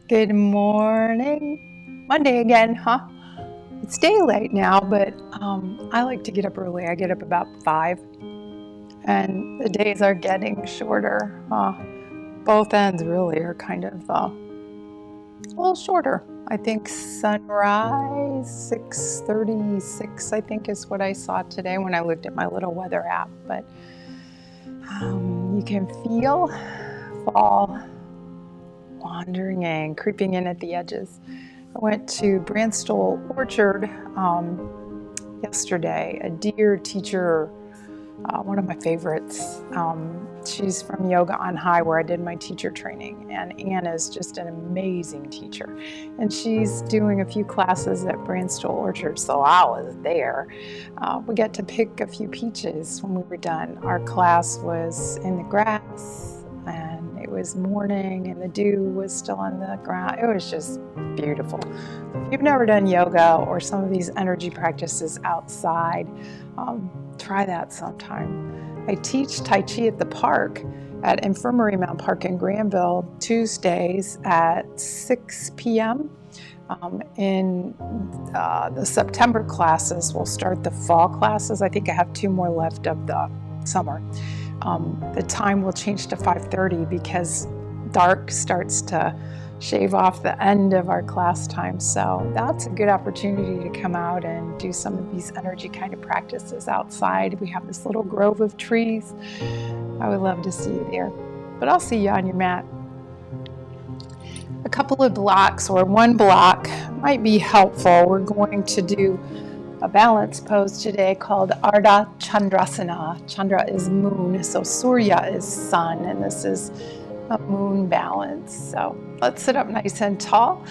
Good morning. Monday again, huh? It's daylight now, but I like to get up early. I get up about 5, and the days are getting shorter. Both ends really are kind of a little shorter. I think sunrise 6:36, I think, is what I saw today when I looked at my little weather app. But you can feel fall wandering in, creeping in at the edges. I went to Brandstole Orchard yesterday. A dear teacher, one of my favorites. She's from Yoga on High, where I did my teacher training, and Anne is just an amazing teacher. And she's doing a few classes at Brandstole Orchard, so I was there. We got to pick a few peaches when we were done. Our class was in the grass, and it was morning, and the dew was still on the ground. It was just beautiful. If you've never done yoga or some of these energy practices outside, try that sometime. I teach Tai Chi at the park at Infirmary Mount Park in Granville Tuesdays at 6 p.m. In the September classes, we'll start the fall classes. I think I have 2 more left of the summer. The time will change to 5:30 because dark starts to shave off the end of our class time. So that's a good opportunity to come out and do some of these energy kind of practices outside. We have this little grove of trees. I would love to see you there, but I'll see you on your mat. A couple of blocks or one block might be helpful. We're going to do a balance pose today called Ardha Chandrasana. Chandra is moon, so Surya is sun, and this is a moon balance. So let's sit up nice and tall.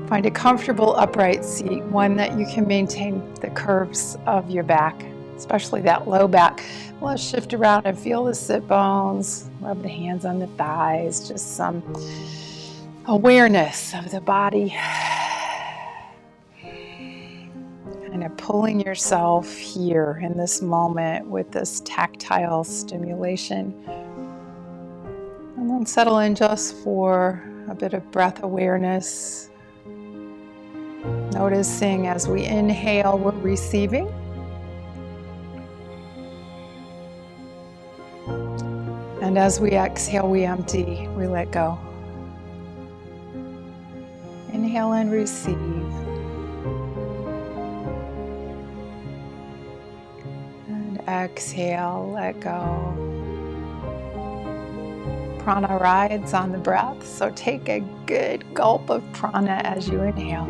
Find a comfortable upright seat, one that you can maintain the curves of your back, especially that low back. Let's shift around and feel the sit bones. Rub the hands on the thighs, just some awareness of the body. Kind of pulling yourself here in this moment with this tactile stimulation. And then settle in just for a bit of breath awareness. Noticing as we inhale, we're receiving. And as we exhale, we empty, we let go. Inhale and receive. And exhale, let go. Prana rides on the breath, so take a good gulp of prana as you inhale.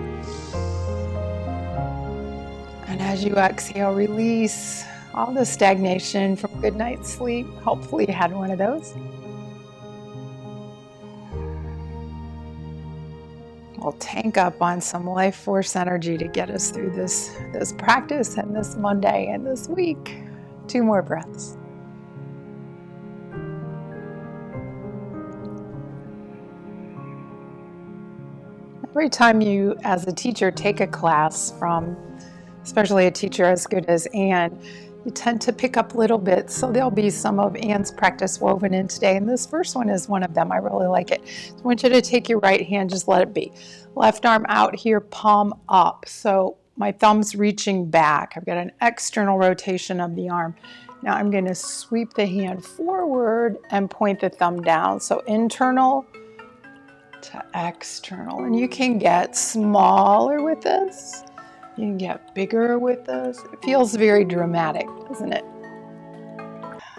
And as you exhale, release all the stagnation from a good night's sleep. Hopefully you had one of those. We'll tank up on some life force energy to get us through this practice and this Monday and this week. 2 more breaths. Every time you, as a teacher, take a class from, especially a teacher as good as Anne, you tend to pick up little bits. So there'll be some of Anne's practice woven in today. And this first one is one of them. I really like it. So I want you to take your right hand, just let it be. Left arm out here, palm up. So my thumb's reaching back. I've got an external rotation of the arm. Now I'm going to sweep the hand forward and point the thumb down. So internal to external, and you can get smaller with this, you can get bigger with this. It feels very dramatic, doesn't it?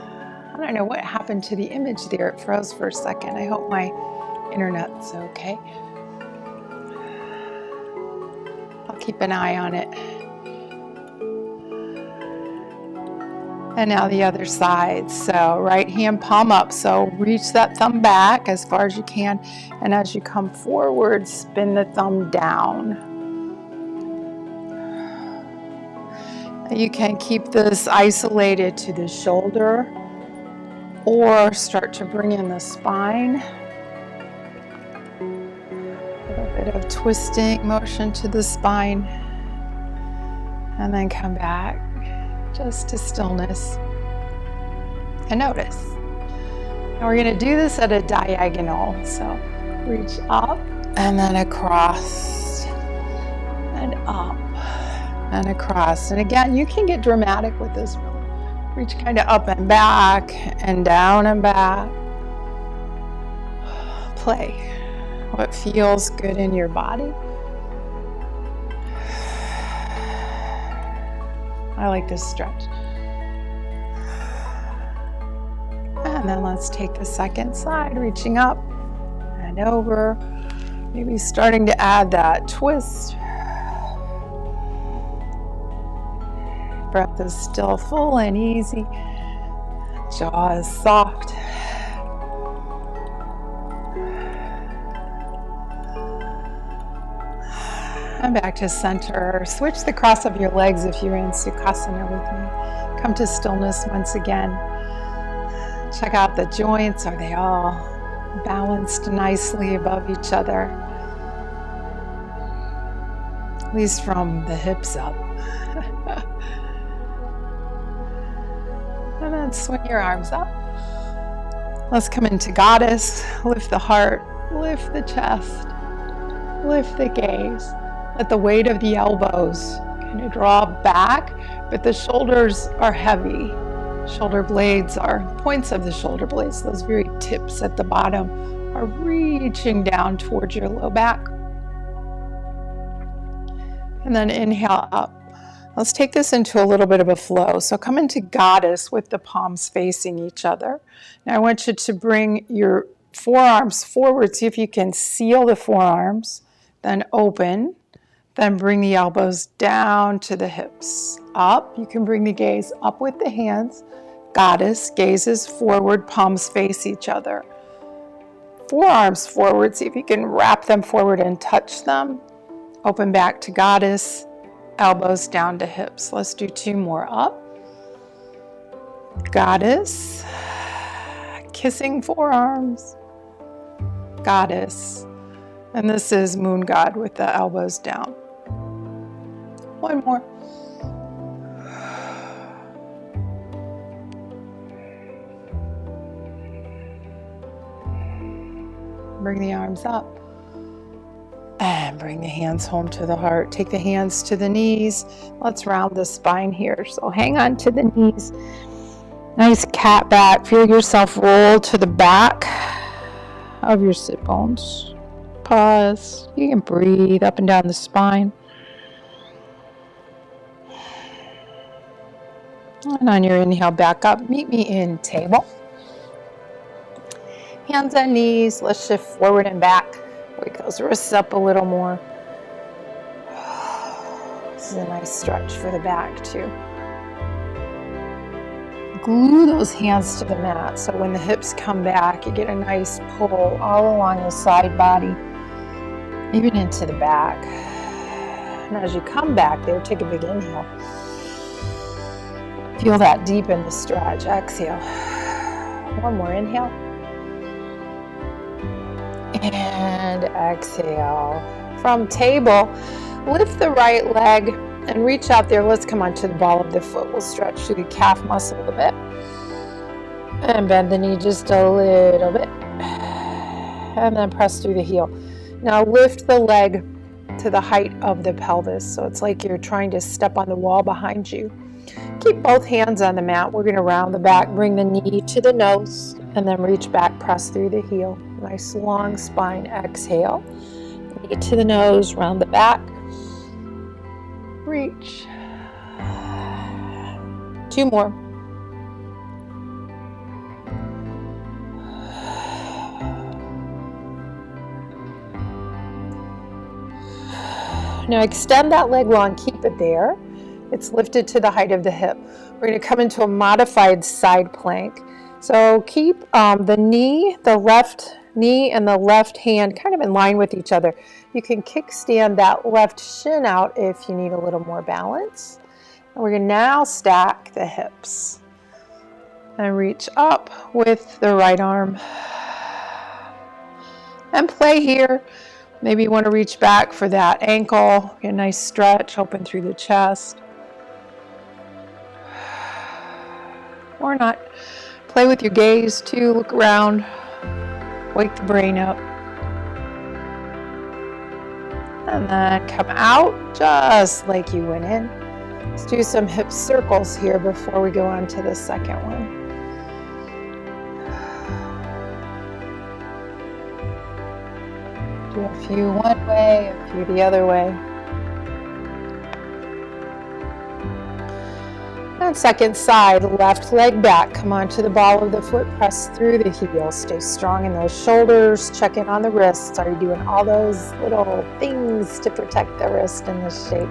I don't know what happened to the image there. It froze for a second. I hope my internet's okay. I'll keep an eye on it. And now the other side. So right hand palm up. So reach that thumb back as far as you can. And as you come forward, spin the thumb down. You can keep this isolated to the shoulder or start to bring in the spine. A little bit of twisting motion to the spine. And then come back. Just to stillness and notice. And we're going to do this at a diagonal. So reach up and then across and up and across. And again, you can get dramatic with this. Reach kind of up and back and down and back. Play what feels good in your body. I like this stretch. And then let's take the second side, reaching up and over. Maybe starting to add that twist. Breath is still full and easy. Jaw is soft. And back to center. Switch the cross of your legs if you're in Sukhasana with me. Come to stillness once again. Check out the joints. Are they all balanced nicely above each other? At least from the hips up. And then swing your arms up. Let's come into Goddess. Lift the heart, lift the chest, lift the gaze. Let the weight of the elbows kind of draw back, but the shoulders are heavy. Shoulder blades are, points of the shoulder blades, those very tips at the bottom, are reaching down towards your low back. And then inhale up. Let's take this into a little bit of a flow. So come into Goddess with the palms facing each other. Now I want you to bring your forearms forward. See if you can seal the forearms, then open. Then bring the elbows down to the hips. Up, you can bring the gaze up with the hands. Goddess, gazes forward, palms face each other. Forearms forward, see if you can wrap them forward and touch them. Open back to Goddess, elbows down to hips. Let's do 2 more. Up. Goddess, kissing forearms. Goddess. And this is Moon God with the elbows down. 1 more. Bring the arms up. And bring the hands home to the heart. Take the hands to the knees. Let's round the spine here. So hang on to the knees. Nice cat back. Feel yourself roll to the back of your sit bones. Pause. You can breathe up and down the spine. And on your inhale, back up. Meet me in table. Hands on knees. Let's shift forward and back. Wake those wrists up a little more. This is a nice stretch for the back too. Glue those hands to the mat so when the hips come back, you get a nice pull all along the side body, even into the back. And as you come back there, take a big inhale. Feel that deep in the stretch. Exhale. 1 more inhale. And exhale. From table, lift the right leg and reach out there. Let's come onto the ball of the foot. We'll stretch through the calf muscle a bit. And bend the knee just a little bit. And then press through the heel. Now lift the leg to the height of the pelvis. So it's like you're trying to step on the wall behind you. Keep both hands on the mat. We're going to round the back. Bring the knee to the nose. And then reach back, press through the heel. Nice long spine. Exhale. Knee to the nose, round the back. Reach. 2 more. Now extend that leg long, keep it there. It's lifted to the height of the hip. We're going to come into a modified side plank. So keep the knee, the left knee and the left hand kind of in line with each other. You can kickstand that left shin out if you need a little more balance. And we're going to now stack the hips. And reach up with the right arm. And play here. Maybe you want to reach back for that ankle. Get a nice stretch, open through the chest. Or not. Play with your gaze too. Look around. Wake the brain up. And then come out just like you went in. Let's do some hip circles here before we go on to the second one. Do a few one way, a few the other way. And second side, left leg back. Come onto the ball of the foot, press through the heel. Stay strong in those shoulders. Check in on the wrists. Are you doing all those little things to protect the wrist in this shape?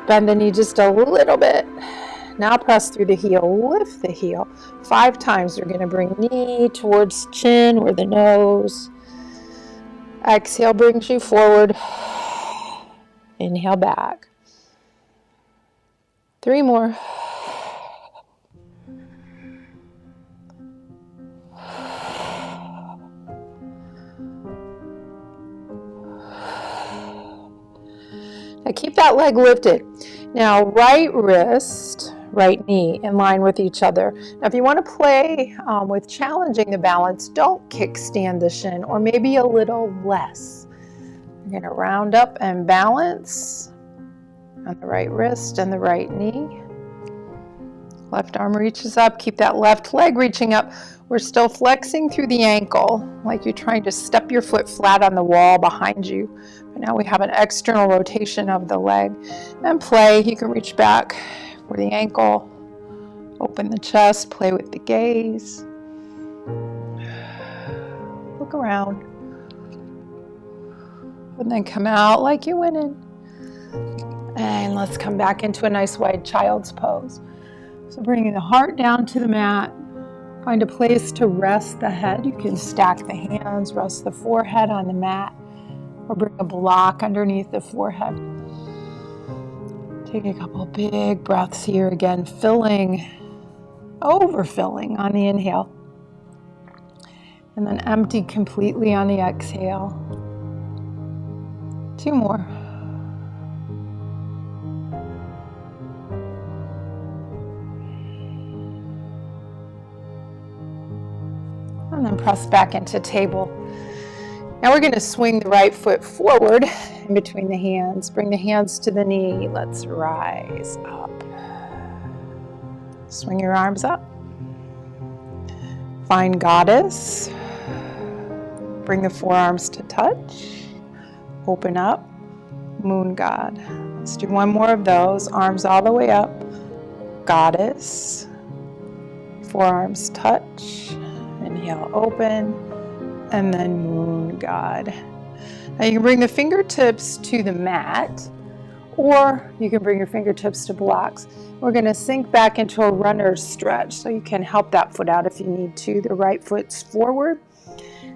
Bend the knee just a little bit. Now press through the heel. Lift the heel. 5 times. You're going to bring knee towards chin or the nose. Exhale brings you forward. Inhale back. 3 more. Now keep that leg lifted. Now right wrist, right knee in line with each other. Now if you want to play with challenging the balance, don't kickstand the shin, or maybe a little less. You're going to round up and balance on the right wrist and the right knee. Left arm reaches up. Keep that left leg reaching up. We're still flexing through the ankle, like you're trying to step your foot flat on the wall behind you. But now we have an external rotation of the leg. And play. You can reach back for the ankle. Open the chest. Play with the gaze. Look around. And then come out like you went in. And let's come back into a nice wide child's pose. So bringing the heart down to the mat. Find a place to rest the head. You can stack the hands, rest the forehead on the mat, or bring a block underneath the forehead. Take a couple big breaths here again, filling, overfilling on the inhale. And then empty completely on the exhale. 2 more. And then press back into table. Now we're going to swing the right foot forward in between the hands. Bring the hands to the knee. Let's rise up. Swing your arms up. Find goddess. Bring the forearms to touch. Open up. Moon god. Let's do 1 more of those. Arms all the way up. Goddess. Forearms touch. Inhale, open, and then moon god. Now you can bring the fingertips to the mat, or you can bring your fingertips to blocks. We're going to sink back into a runner's stretch, so you can help that foot out if you need to. The right foot's forward.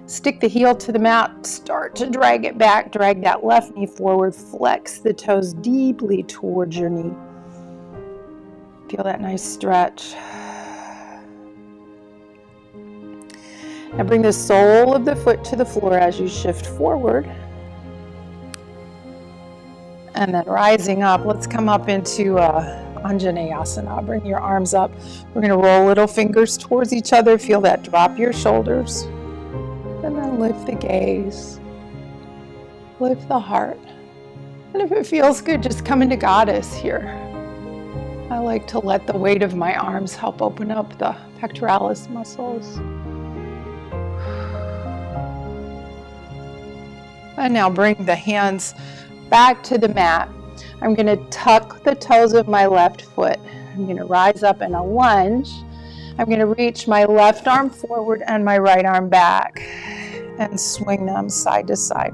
Stick the heel to the mat, start to drag it back, drag that left knee forward, flex the toes deeply towards your knee. Feel that nice stretch. Now bring the sole of the foot to the floor as you shift forward. And then rising up, let's come up into Anjaneyasana. Bring your arms up. We're going to roll little fingers towards each other. Feel that, drop your shoulders. And then lift the gaze. Lift the heart. And if it feels good, just come into goddess here. I like to let the weight of my arms help open up the pectoralis muscles. And now bring the hands back to the mat. I'm going to tuck the toes of my left foot. I'm going to rise up in a lunge. I'm going to reach my left arm forward and my right arm back and swing them side to side.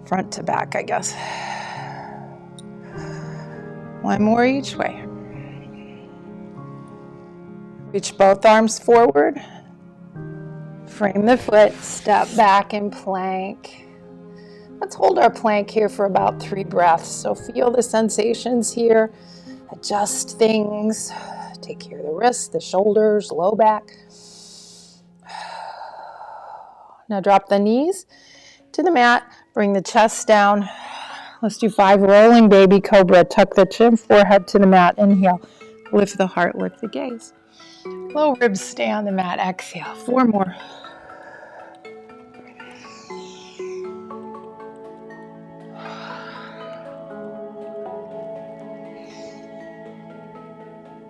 Front to back, I guess. 1 more each way. Reach both arms forward. Frame the foot, step back and plank. Let's hold our plank here for about 3 breaths. So feel the sensations here. Adjust things. Take care of the wrists, the shoulders, low back. Now drop the knees to the mat. Bring the chest down. Let's do 5 rolling baby cobra. Tuck the chin, forehead to the mat. Inhale. Lift the heart, lift the gaze. Low ribs stay on the mat. Exhale. 4 more.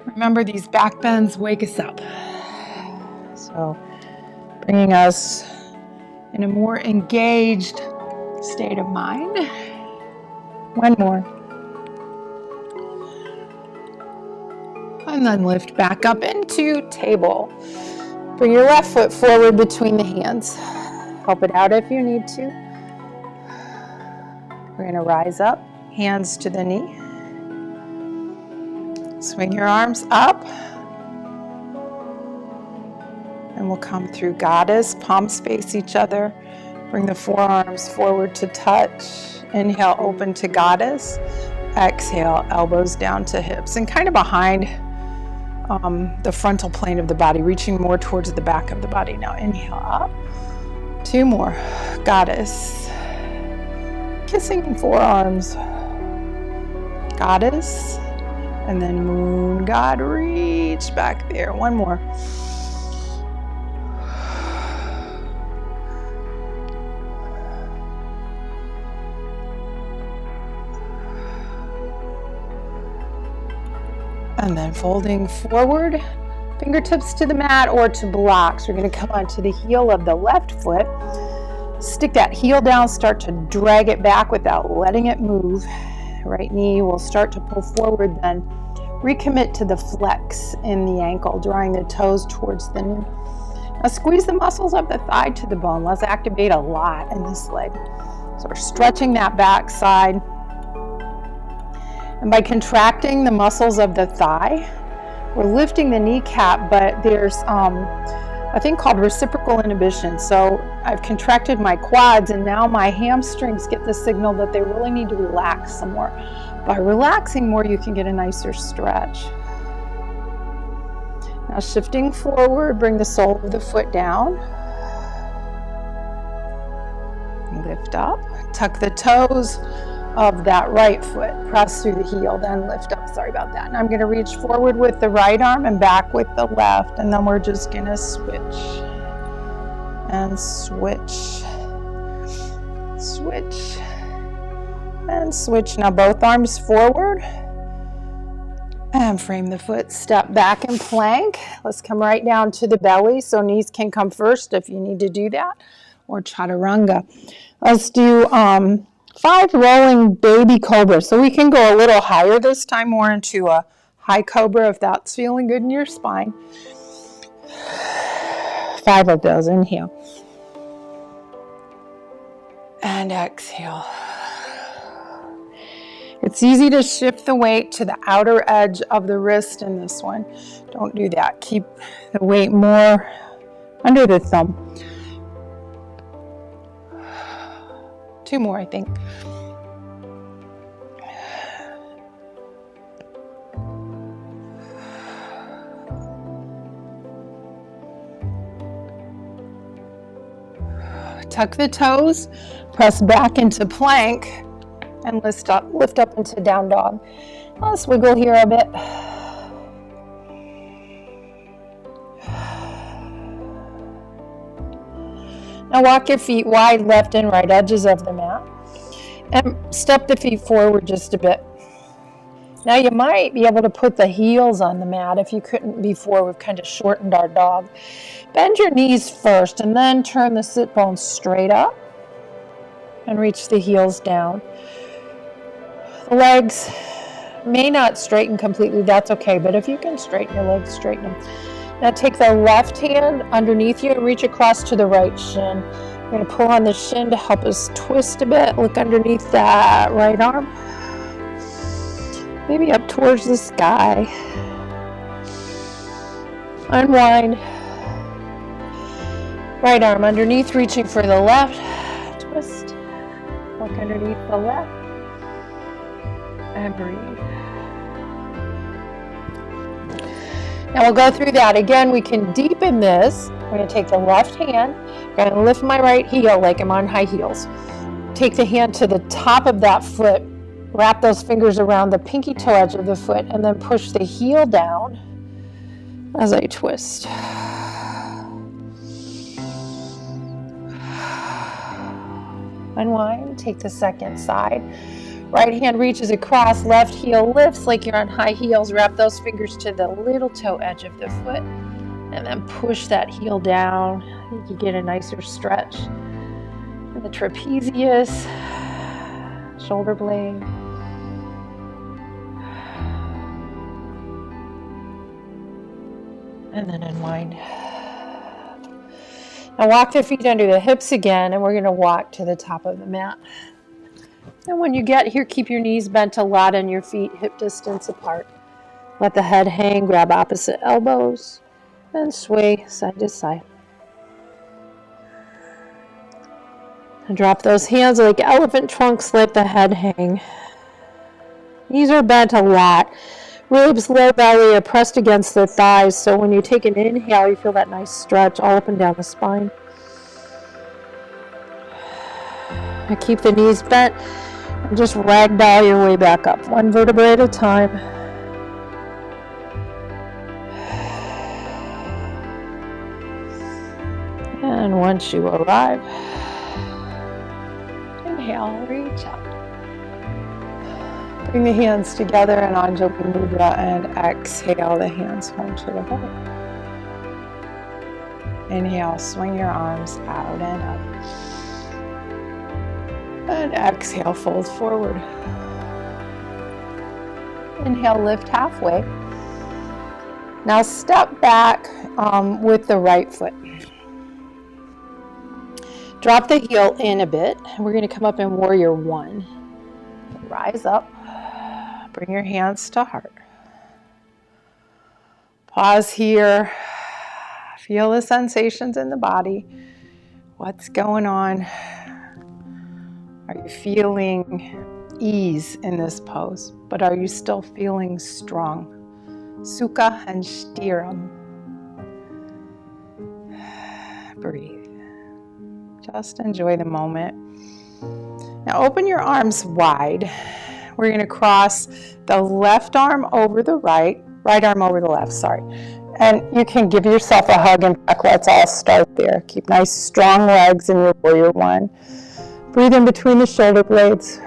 Remember, these back bends wake us up. So bringing us in a more engaged state of mind. One more. And then lift back up into table. Bring your left foot forward between the hands. Help it out if you need to. We're going to rise up, hands to the knee. Swing your arms up. And we'll come through Goddess, palms face each other. Bring the forearms forward to touch. Inhale, open to Goddess. Exhale, elbows down to hips and kind of behind the frontal plane of the body, reaching more towards the back of the body. Now inhale up. 2 more. Goddess. Kissing forearms. Goddess. And then moon god, reach back there. 1 more. And then folding forward, fingertips to the mat or to blocks. We're going to come onto the heel of the left foot. Stick that heel down, start to drag it back without letting it move. Right knee will start to pull forward, then recommit to the flex in the ankle, drawing the toes towards the knee. Now squeeze the muscles of the thigh to the bone. Let's activate a lot in this leg. So we're stretching that back side. And by contracting the muscles of the thigh, we're lifting the kneecap, but there's a thing called reciprocal inhibition. So I've contracted my quads and now my hamstrings get the signal that they really need to relax some more. By relaxing more, you can get a nicer stretch. Now shifting forward, bring the sole of the foot down. Lift up, tuck the toes of that right foot, press through the heel, then lift up. Sorry about that. And I'm going to reach forward with the right arm and back with the left, and then we're just going to switch and switch, switch and switch. Now both arms forward and frame the foot, step back and plank. Let's come right down to the belly, so knees can come first if you need to do that, or chaturanga. Let's do 5 rolling baby cobra. So we can go a little higher this time, more into a high cobra if that's feeling good in your spine. 5 of those. Inhale. And exhale. It's easy to shift the weight to the outer edge of the wrist in this one. Don't do that. Keep the weight more under the thumb. 2 more, I think. Tuck the toes, press back into plank, and lift up into down dog. Let's wiggle here a bit. Now walk your feet wide, left and right edges of the mat, and step the feet forward just a bit. Now you might be able to put the heels on the mat if you couldn't before. We've kind of shortened our dog. Bend your knees first and then turn the sit bones straight up and reach the heels down. The legs may not straighten completely, that's okay, but if you can straighten your legs, straighten them. Now take the left hand underneath you and reach across to the right shin. We're going to pull on the shin to help us twist a bit. Look underneath that right arm. Maybe up towards the sky. Unwind. Right arm underneath, reaching for the left. Twist. Look underneath the left. And breathe. Now we'll go through that again. We can deepen this. We're going to take the left hand. I'm going to lift my right heel like I'm on high heels. Take the hand to the top of that foot. Wrap those fingers around the pinky toe edge of the foot and then push the heel down as I twist. Unwind. Take the second side. Right hand reaches across, left heel lifts like you're on high heels. Wrap those fingers to the little toe edge of the foot and then push that heel down. You can get a nicer stretch in the trapezius, shoulder blade. And then unwind. Now walk the feet under the hips again, and we're going to walk to the top of the mat. And when you get here, keep your knees bent a lot and your feet hip distance apart. Let the head hang, grab opposite elbows, and sway side to side. And drop those hands like elephant trunks, let the head hang. Knees are bent a lot. Ribs, low belly are pressed against the thighs, so when you take an inhale, you feel that nice stretch all up and down the spine. Now keep the knees bent and just ragdoll your way back up, one vertebrae at a time. And once you arrive, inhale, reach up. Bring the hands together in Anjali Mudra and exhale the hands home to the heart. Inhale, swing your arms out and up. And exhale, fold forward. Inhale, lift halfway. Now step back with the right foot. Drop the heel in a bit. We're going to come up in warrior one. Rise up. Bring your hands to heart. Pause here. Feel the sensations in the body. What's going on? Are you feeling ease in this pose? But are you still feeling strong? Sukha and Stiram. Breathe. Just enjoy the moment. Now open your arms wide. We're going to cross the left arm over the right arm over the left, sorry. And you can give yourself a hug. In fact, let's all start there. Keep nice strong legs in your warrior one. Breathe in between the shoulder blades.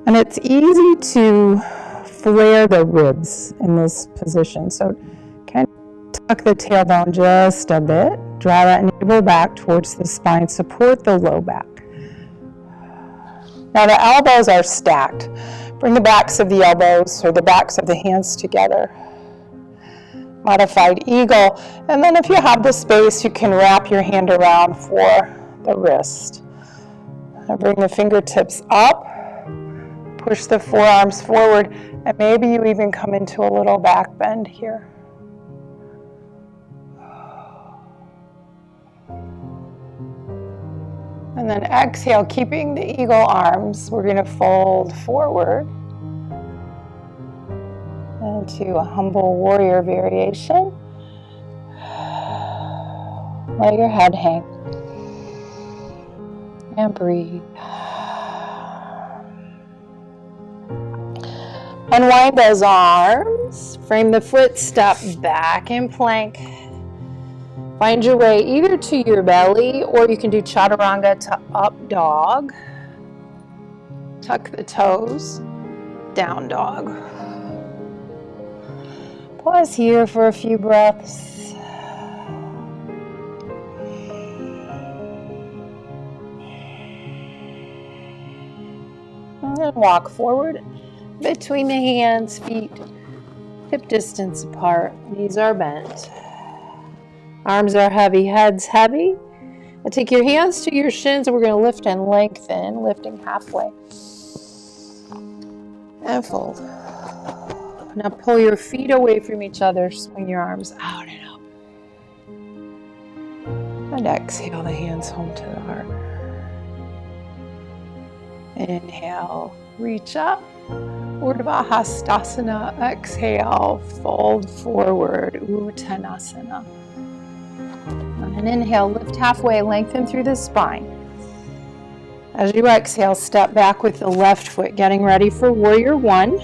And it's easy to flare the ribs in this position. So kind of tuck the tailbone just a bit. Draw that navel back towards the spine. Support the low back. Now the elbows are stacked. Bring the backs of the elbows or the backs of the hands together. Modified eagle. And then if you have the space, you can wrap your hand around for the wrist. And bring the fingertips up. Push the forearms forward. And maybe you even come into a little back bend here. And then exhale, keeping the eagle arms, we're going to fold forward into a humble warrior variation. Let your head hang. And breathe. Unwind those arms. Frame the foot, step back in plank. Find your way either to your belly, or you can do chaturanga to up dog. Tuck the toes, down dog. Pause here for a few breaths. And then walk forward between the hands, feet, hip distance apart. Knees are bent. Arms are heavy, head's heavy. Now take your hands to your shins and we're going to lift and lengthen, lifting halfway. And fold. Now pull your feet away from each other, swing your arms out and up. And exhale the hands home to the heart. Inhale, reach up. Urdhva Hastasana. Exhale, fold forward, Uttanasana. And inhale, lift halfway, lengthen through the spine. As you exhale, step back with the left foot, getting ready for warrior one.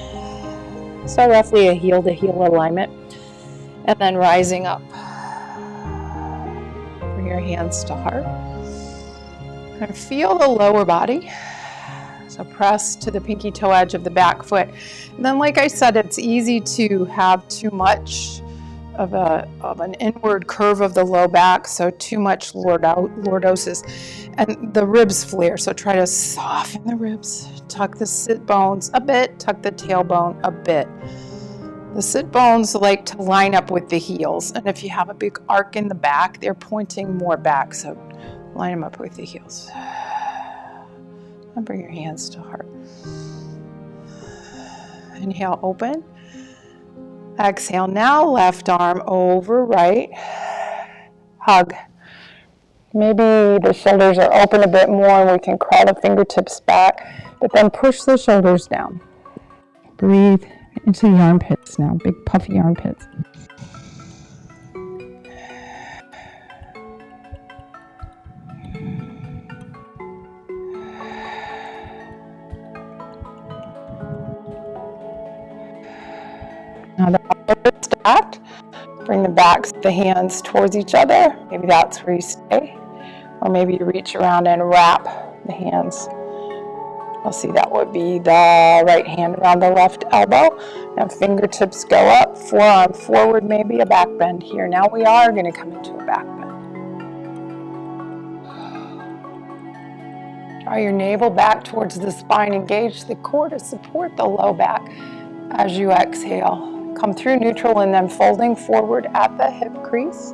So roughly a heel to heel alignment. And then rising up. Bring your hands to heart. And feel the lower body. So press to the pinky toe edge of the back foot. And then, like I said, it's easy to have too much of an inward curve of the low back, so too much lordosis, and the ribs flare. So try to soften the ribs, tuck the sit bones a bit, tuck the tailbone a bit. The sit bones like to line up with the heels, and if you have a big arc in the back, they're pointing more back, so line them up with the heels. And bring your hands to heart. Inhale, open. Exhale, now left arm over right. Hug. Maybe the shoulders are open a bit more and we can crawl the fingertips back, but then push the shoulders down. Breathe into the armpits now, big puffy armpits. Now the elbows stacked. Bring the backs of the hands towards each other. Maybe that's where you stay. Or maybe you reach around and wrap the hands. I'll see that would be the right hand around the left elbow. Now fingertips go up, forearm forward, maybe a back bend here. Now we are going to come into a back bend. Draw your navel back towards the spine. Engage the core to support the low back as you exhale. Come through neutral and then folding forward at the hip crease.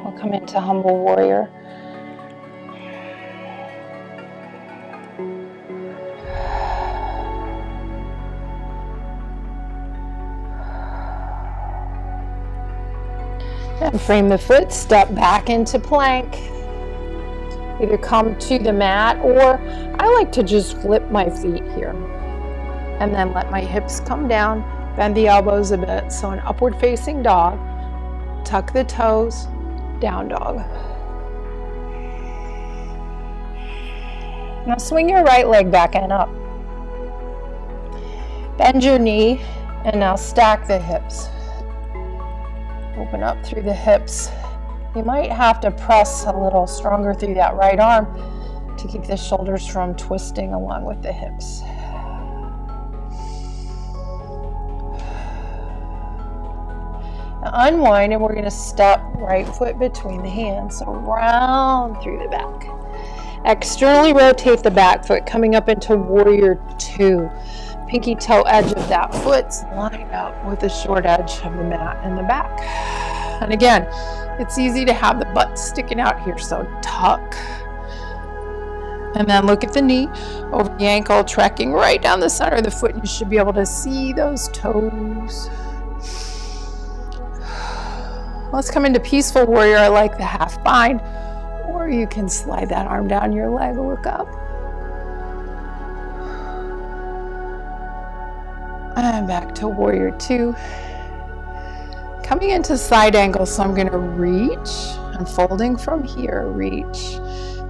We'll come into humble warrior. And frame the foot, step back into plank. Either come to the mat, or I like to just flip my feet here. And then let my hips come down, bend the elbows a bit. So an upward facing dog, tuck the toes, down dog. Now swing your right leg back and up. Bend your knee and now stack the hips. Open up through the hips. You might have to press a little stronger through that right arm to keep the shoulders from twisting along with the hips. Now unwind, and we're going to step right foot between the hands, so round through the back. Externally rotate the back foot, coming up into warrior two. Pinky toe edge of that foot's lined up with the short edge of the mat in the back. And again, it's easy to have the butt sticking out here, so tuck. And then look at the knee over the ankle, tracking right down the center of the foot. You should be able to see those toes. Let's come into peaceful warrior. I like the half bind, or you can slide that arm down your leg, look up. And back to warrior two. Coming into side angle, so I'm going to reach, and folding from here, reach.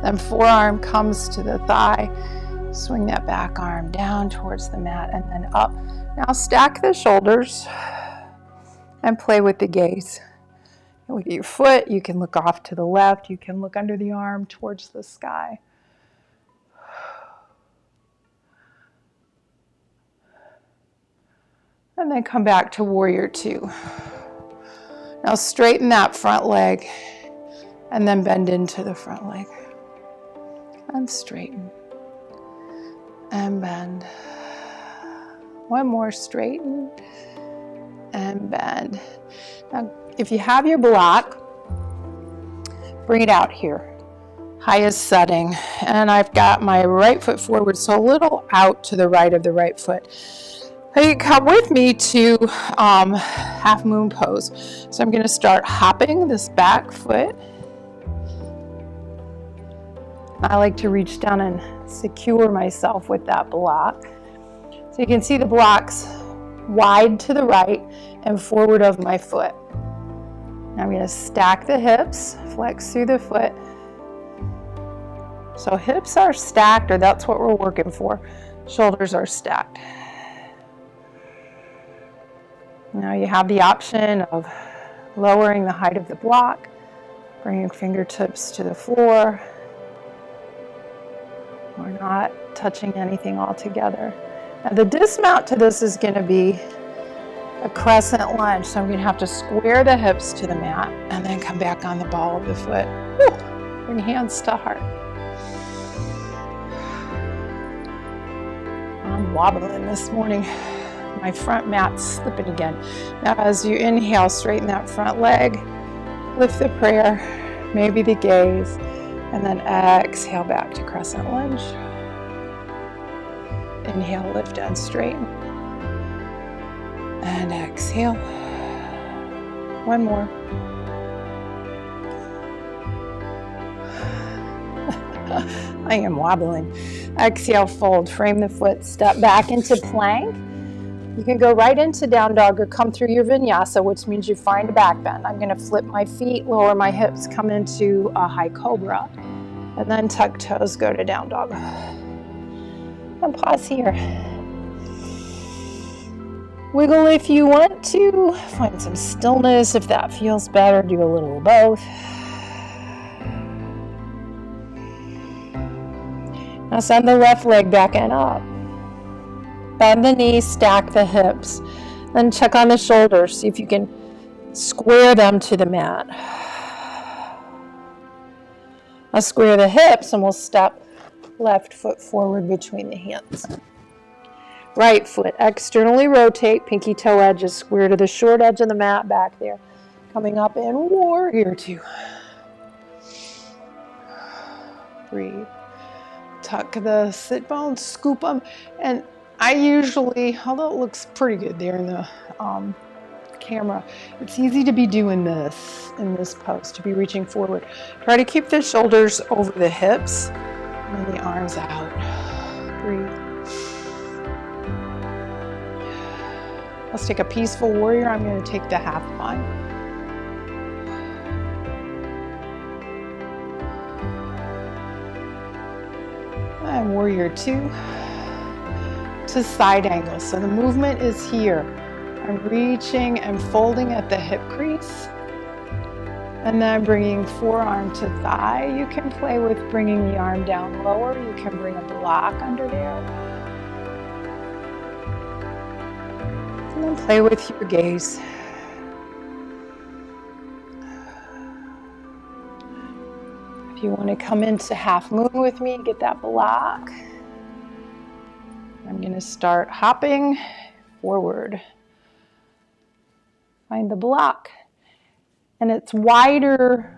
Then forearm comes to the thigh. Swing that back arm down towards the mat and then up. Now stack the shoulders and play with the gaze. Look at your foot. You can look off to the left. You can look under the arm towards the sky. And then come back to warrior two. Now straighten that front leg and then bend into the front leg. And straighten. And bend. One more, straighten and bend. Now, if you have your block, bring it out here. Highest setting. And I've got my right foot forward, so a little out to the right of the right foot. Hey, come with me to half moon pose. So I'm going to start hopping this back foot. I like to reach down and secure myself with that block. So you can see the blocks wide to the right and forward of my foot. Now I'm going to stack the hips, flex through the foot. So hips are stacked, or that's what we're working for. Shoulders are stacked. Now you have the option of lowering the height of the block Bring your fingertips to the floor. We're not touching anything altogether. Now the dismount to this is going to be a crescent lunge. So I'm going to have to square the hips to the mat and then come back on the ball of the foot. Woo! Bring hands to heart. I'm wobbling this morning. My front mat's slipping again. Now as you inhale, straighten that front leg. Lift the prayer, maybe the gaze, and then exhale back to crescent lunge. Inhale, lift and straighten. And exhale. One more. I am wobbling. Exhale, fold, frame the foot, step back into plank. You can go right into down dog or come through your vinyasa, which means you find a back bend. I'm going to flip my feet, lower my hips, come into a high cobra, and then tuck toes, go to down dog. And pause here. Wiggle if you want to. Find some stillness if that feels better. Do a little of both. Now send the left leg back and up. Bend the knees, stack the hips. Then check on the shoulders. See if you can square them to the mat. Now square the hips and we'll step left foot forward between the hands. Right foot externally rotate, pinky toe edges square to the short edge of the mat back there. Coming up in warrior two. Breathe. Tuck the sit bones, scoop them. And I usually, although it looks pretty good there in the camera, it's easy to be doing this in this pose, to be reaching forward. Try to keep the shoulders over the hips and the arms out. Breathe. Let's take a peaceful warrior. I'm going to take the half climb. And warrior two to side angle. So the movement is here. I'm reaching and folding at the hip crease. And then bringing forearm to thigh. You can play with bringing the arm down lower. You can bring a block under there. And then play with your gaze. If you want to come into half moon with me, get that block. I'm going to start hopping forward. Find the block. And it's wider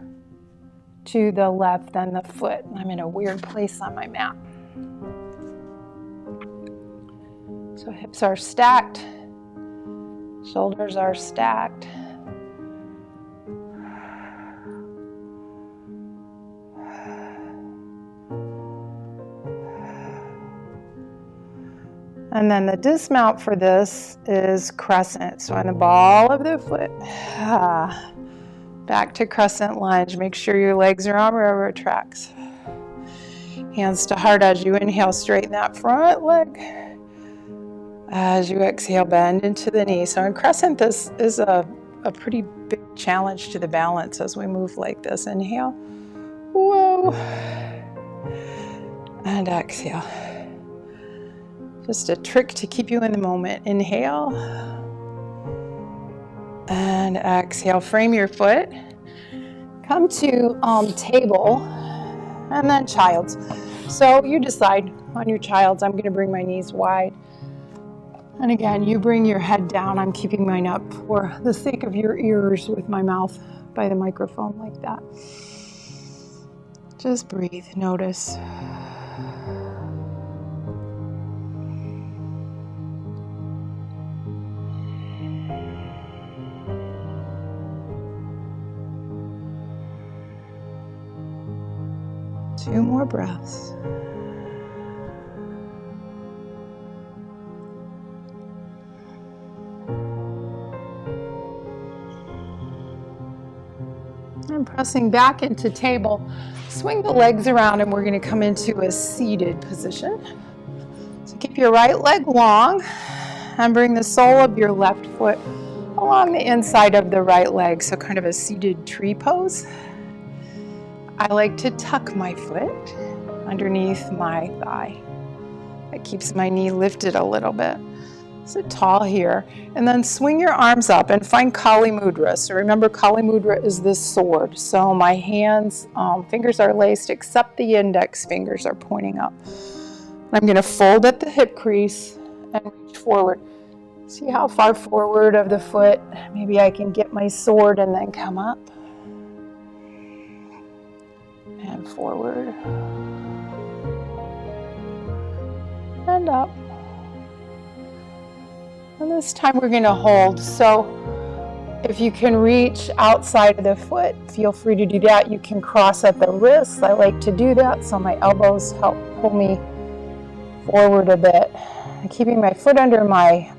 to the left than the foot. I'm in a weird place on my mat. So hips are stacked. Shoulders are stacked. And then the dismount for this is crescent. So on the ball of the foot, back to crescent lunge. Make sure your legs are on railroad tracks. Hands to heart as you inhale, straighten that front leg. As you exhale, bend into the knee. So in crescent, this is a pretty big challenge to the balance as we move like this. Inhale. Whoa. And exhale. Just a trick to keep you in the moment. Inhale. And exhale. Frame your foot. Come to table. And then child's. So you decide on your child's. I'm going to bring my knees wide. And again, you bring your head down. I'm keeping mine up for the sake of your ears with my mouth by the microphone like that. Just breathe, notice. Two more breaths. And pressing back into table, swing the legs around and we're going to come into a seated position. So keep your right leg long and bring the sole of your left foot along the inside of the right leg. So kind of a seated tree pose. I like to tuck my foot underneath my thigh. It keeps my knee lifted a little bit. Sit tall here, and then swing your arms up and find Kali Mudra. So remember, Kali Mudra is this sword. So my hands, fingers are laced, except the index fingers are pointing up. I'm going to fold at the hip crease and reach forward. See how far forward of the foot? Maybe I can get my sword and then come up. And forward. And up. And this time we're going to hold. So if you can reach outside of the foot, feel free to do that. You can cross at the wrists. I like to do that so my elbows help pull me forward a bit. Keeping my foot under my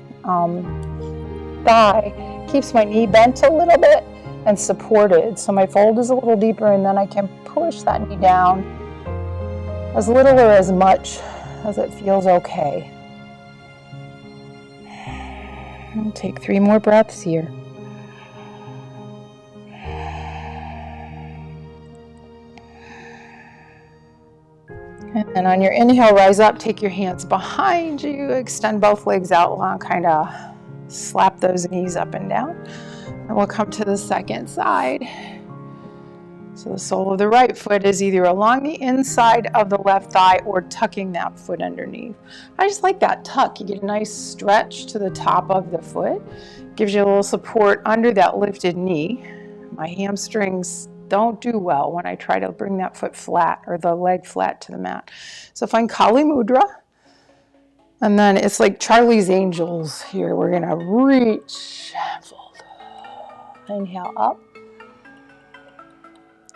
thigh keeps my knee bent a little bit and supported. So my fold is a little deeper, and then I can push that knee down as little or as much as it feels okay. And take 3 more breaths here. And then on your inhale, rise up, take your hands behind you, extend both legs out long, kind of slap those knees up and down. And we'll come to the second side. So the sole of the right foot is either along the inside of the left thigh or tucking that foot underneath. I just like that tuck. You get a nice stretch to the top of the foot. Gives you a little support under that lifted knee. My hamstrings don't do well when I try to bring that foot flat or the leg flat to the mat. So find Kali Mudra. And then it's like Charlie's Angels here. We're going to reach, fold. Inhale up.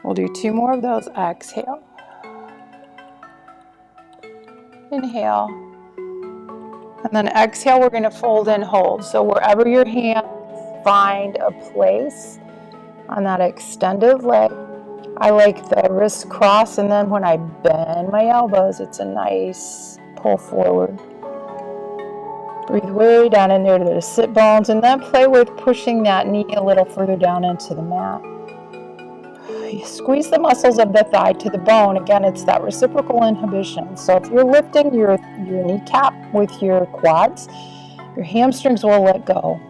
We'll do 2 more of those. Exhale. Inhale. And then exhale, we're going to fold and hold. So wherever your hands find a place on that extended leg, I like the wrists cross, and then when I bend my elbows, it's a nice pull forward. Breathe way down in there to the sit bones, and then play with pushing that knee a little further down into the mat. You squeeze the muscles of the thigh to the bone. Again, it's that reciprocal inhibition. So if you're lifting your kneecap with your quads, your hamstrings will let go.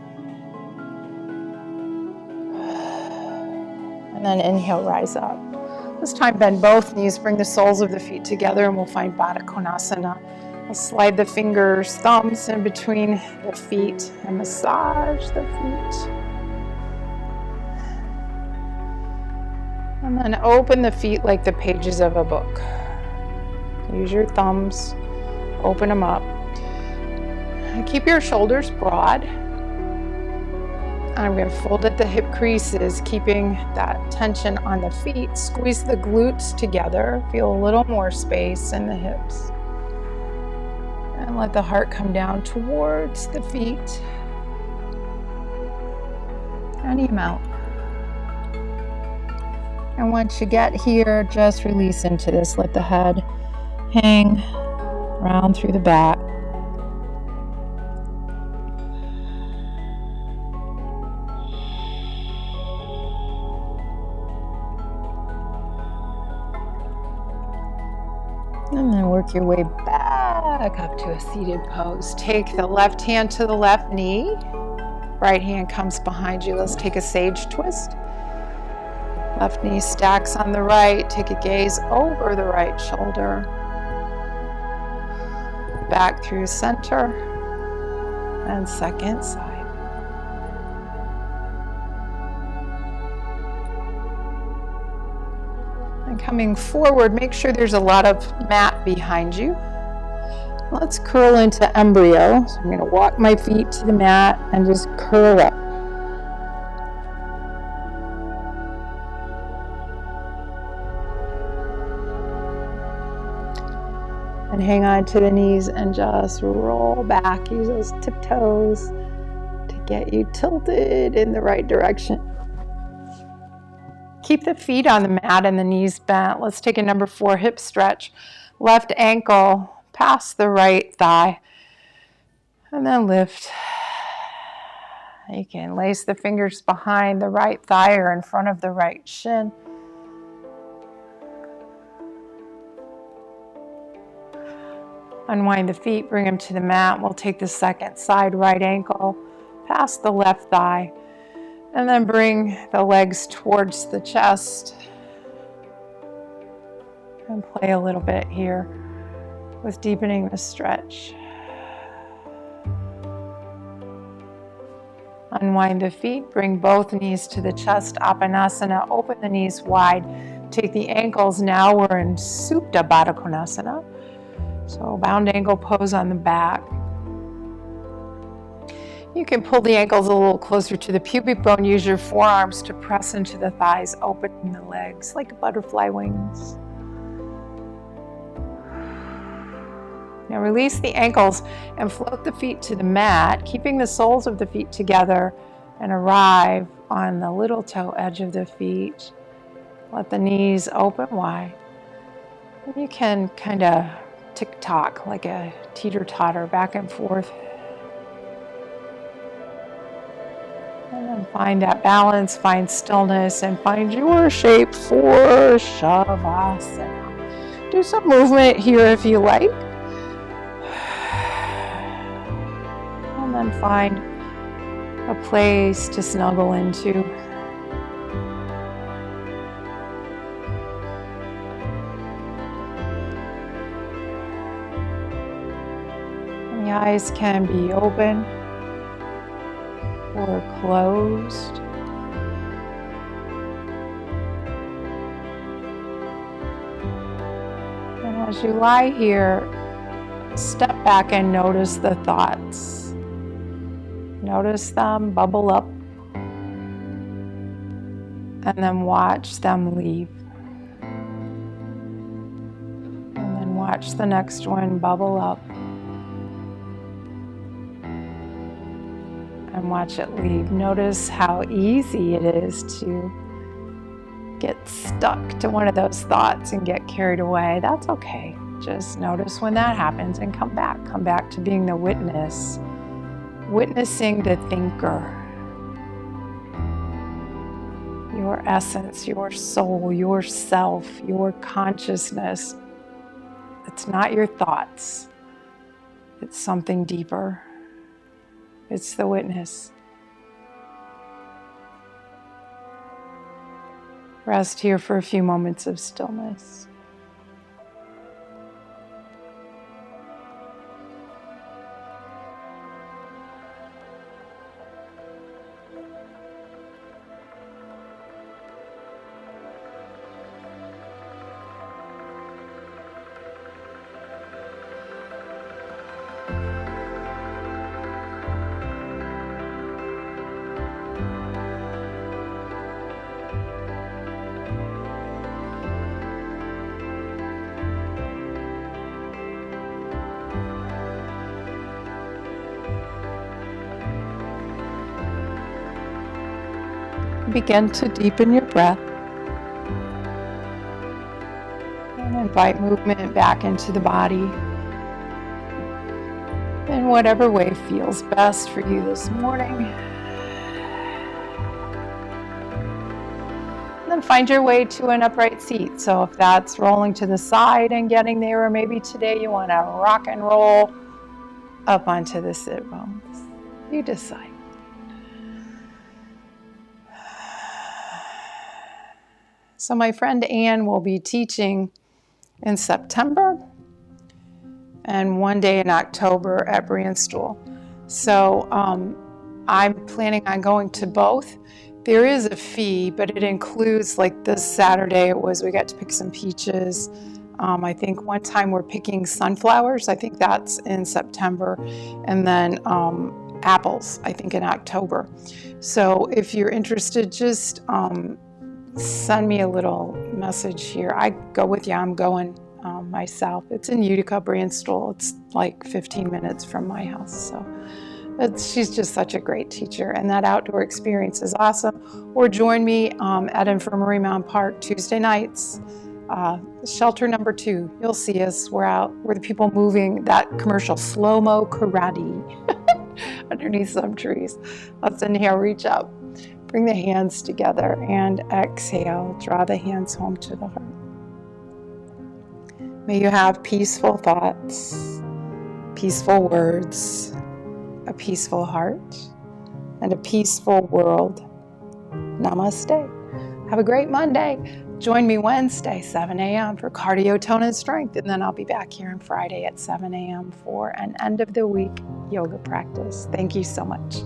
And then inhale, rise up. This time bend both knees, bring the soles of the feet together, and we'll find Badakonasana. We'll slide the fingers, thumbs in between the feet and massage the feet. And then open the feet like the pages of a book. Use your thumbs, open them up. And keep your shoulders broad. I'm going to fold at the hip creases, keeping that tension on the feet. Squeeze the glutes together. Feel a little more space in the hips. And let the heart come down towards the feet. Any amount. And once you get here, just release into this. Let the head hang round through the back. And then work your way back up to a seated pose. Take the left hand to the left knee. Right hand comes behind you. Let's take a sage twist. Left knee stacks on the right. Take a gaze over the right shoulder. Back through center. And second side. And coming forward, make sure there's a lot of mat behind you. Let's curl into embryo. So I'm going to walk my feet to the mat and just curl up. And hang on to the knees and just roll back. Use those tiptoes to get you tilted in the right direction. Keep the feet on the mat and the knees bent. Let's take a number 4 hip stretch. Left ankle past the right thigh. And then lift. You can lace the fingers behind the right thigh or in front of the right shin. Unwind the feet, bring them to the mat. We'll take the second side right ankle past the left thigh, and then bring the legs towards the chest and play a little bit here with deepening the stretch. Unwind the feet, bring both knees to the chest, Apanasana, open the knees wide. Take the ankles, now we're in Supta Badakonasana. So bound ankle pose on the back. You can pull the ankles a little closer to the pubic bone, use your forearms to press into the thighs, opening the legs like butterfly wings. Now release the ankles and float the feet to the mat, keeping the soles of the feet together, and arrive on the little toe edge of the feet. Let the knees open wide. And you can kind of tick-tock like a teeter-totter back and forth. And then find that balance, find stillness, and find your shape for Shavasana. Do some movement here if you like. And then find a place to snuggle into. And the eyes can be open or closed. And as you lie here, step back and notice the thoughts. Notice them bubble up, and then watch them leave. And then watch the next one bubble up, and watch it leave. Notice how easy it is to get stuck to one of those thoughts and get carried away. That's okay. Just notice when that happens and come back. Come back to being the witness. Witnessing the thinker, your essence, your soul, yourself, your consciousness. It's not your thoughts. It's something deeper. It's the witness. Rest here for a few moments of stillness. Begin to deepen your breath and invite movement back into the body in whatever way feels best for you this morning. And then find your way to an upright seat. So if that's rolling to the side and getting there, or maybe today you want to rock and roll up onto the sit bones, you decide. So my friend Anne will be teaching in September and one day in October at Brandstool. So I'm planning on going to both. There is a fee, but it includes, like this Saturday we got to pick some peaches. I think one time we're picking sunflowers. I think that's in September. And then apples, I think in October. So if you're interested, just send me a little message here. I go with you. I'm going myself. It's in Utica, Brandstool. It's like 15 minutes from my house. So she's just such a great teacher, and that outdoor experience is awesome. Or join me at Infirmary Mound Park Tuesday nights. Shelter number 2. You'll see us. We're out. We're the people moving that commercial slow-mo karate underneath some trees. Let's inhale, reach up. Bring the hands together and exhale. Draw the hands home to the heart. May you have peaceful thoughts. peaceful words, a peaceful heart, and a peaceful world. Namaste. Have a great Monday. Join me Wednesday, 7 a.m. for cardio, tone, and strength. And then I'll be back here on Friday at 7 a.m. for an end of the week yoga practice. Thank you so much.